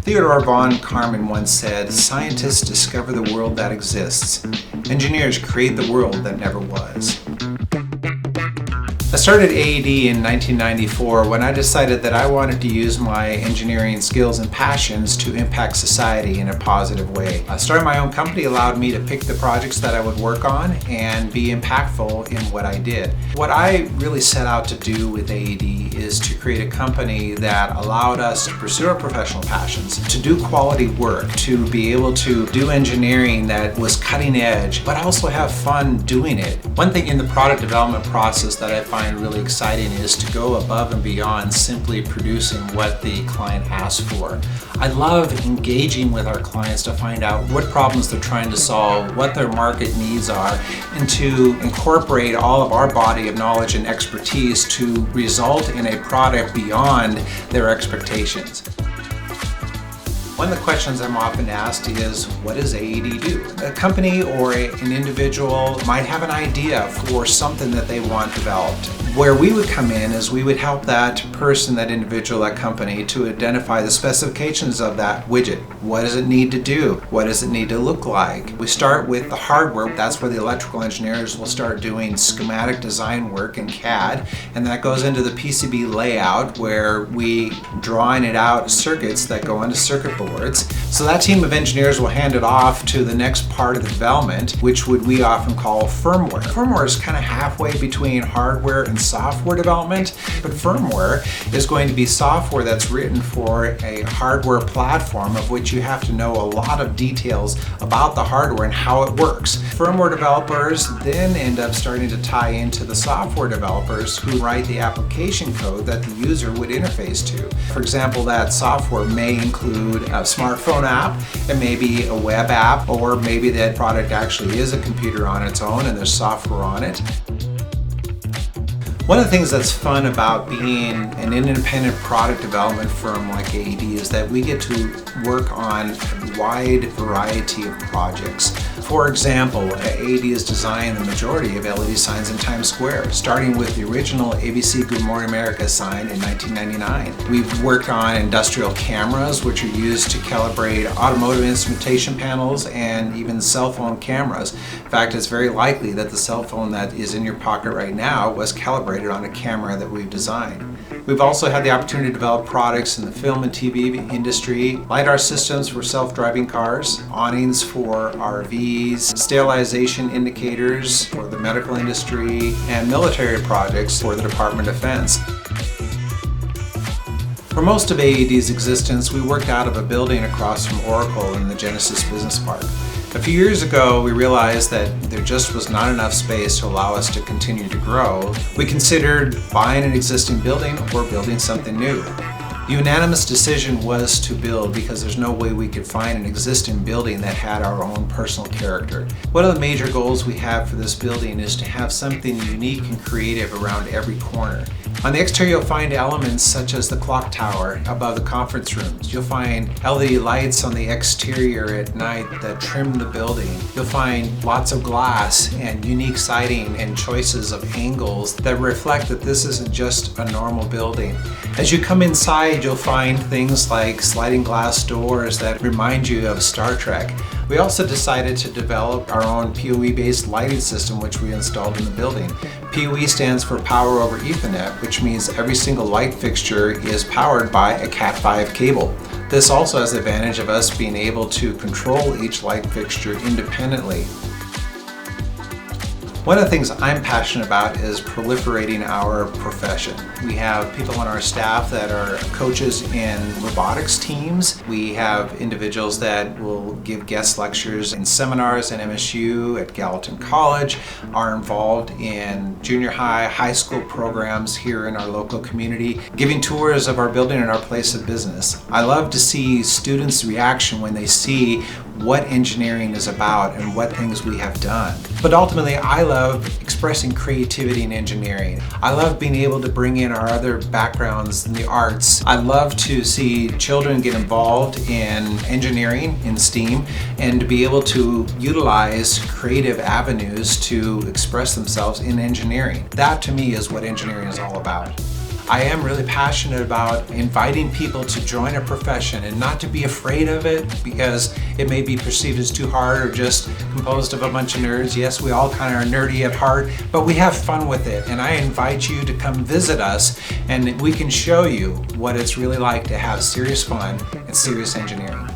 Theodore von Karman once said, "Scientists discover the world that exists. Engineers create the world that never was." I started AED in 1994 when I decided that I wanted to use my engineering skills and passions to impact society in a positive way. Starting my own company allowed me to pick the projects that I would work on and be impactful in what I did. What I really set out to do with AED is to create a company that allowed us to pursue our professional passions, to do quality work, to be able to do engineering that was cutting edge, but also have fun doing it. One thing in the product development process that I find really exciting is to go above and beyond simply producing what the client asks for. I love engaging with our clients to find out what problems they're trying to solve, what their market needs are, and to incorporate all of our body of knowledge and expertise to result in a product beyond their expectations. One of the questions I'm often asked is, what does AED do? A company or an individual might have an idea for something that they want developed. Where we would come in is we would help that person, that individual, that company to identify the specifications of that widget. What does it need to do? What does it need to look like? We start with the hardware. That's where the electrical engineers will start doing schematic design work in CAD, and that goes into the PCB layout where we drawing it out circuits that go into circuit boards. So that team of engineers will hand it off to the next part of the development, which we often call firmware. Firmware is kind of halfway between hardware and software development, but firmware is going to be software that's written for a hardware platform of which you have to know a lot of details about the hardware and how it works. Firmware developers then end up starting to tie into the software developers who write the application code that the user would interface to. For example, that software may include a smartphone app, it may be a web app, or maybe that product actually is a computer on its own and there's software on it. One of the things that's fun about being an independent product development firm like AED is that we get to work on a wide variety of projects. For example, AED has designed the majority of LED signs in Times Square, starting with the original ABC Good Morning America sign in 1999. We've worked on industrial cameras, which are used to calibrate automotive instrumentation panels and even cell phone cameras. In fact, it's very likely that the cell phone that is in your pocket right now was calibrated on a camera that we've designed. We've also had the opportunity to develop products in the film and TV industry, LiDAR systems for self-driving cars, awnings for RVs, sterilization indicators for the medical industry, and military projects for the Department of Defense. For most of AED's existence, we worked out of a building across from Oracle in the Genesis Business Park. A few years ago, we realized that there just was not enough space to allow us to continue to grow. We considered buying an existing building or building something new. The unanimous decision was to build because there's no way we could find an existing building that had our own personal character. One of the major goals we have for this building is to have something unique and creative around every corner. On the exterior, you'll find elements such as the clock tower above the conference rooms. You'll find LED lights on the exterior at night that trim the building. You'll find lots of glass and unique siding and choices of angles that reflect that this isn't just a normal building. As you come inside, you'll find things like sliding glass doors that remind you of Star Trek. We also decided to develop our own PoE-based lighting system, which we installed in the building. PoE stands for Power over Ethernet, which means every single light fixture is powered by a Cat5 cable. This also has the advantage of us being able to control each light fixture independently. One of the things I'm passionate about is proliferating our profession. We have people on our staff that are coaches in robotics teams. We have individuals that will give guest lectures in seminars at MSU, at Gallatin College, are involved in junior high, high school programs here in our local community, giving tours of our building and our place of business. I love to see students' reaction when they see what engineering is about and what things we have done. But ultimately, I love expressing creativity in engineering. I love being able to bring in our other backgrounds in the arts. I love to see children get involved in engineering, in STEAM, and to be able to utilize creative avenues to express themselves in engineering. That to me is what engineering is all about. I am really passionate about inviting people to join a profession and not to be afraid of it because it may be perceived as too hard or just composed of a bunch of nerds. Yes, we all kind of are nerdy at heart, but we have fun with it. And I invite you to come visit us and we can show you what it's really like to have serious fun and serious engineering.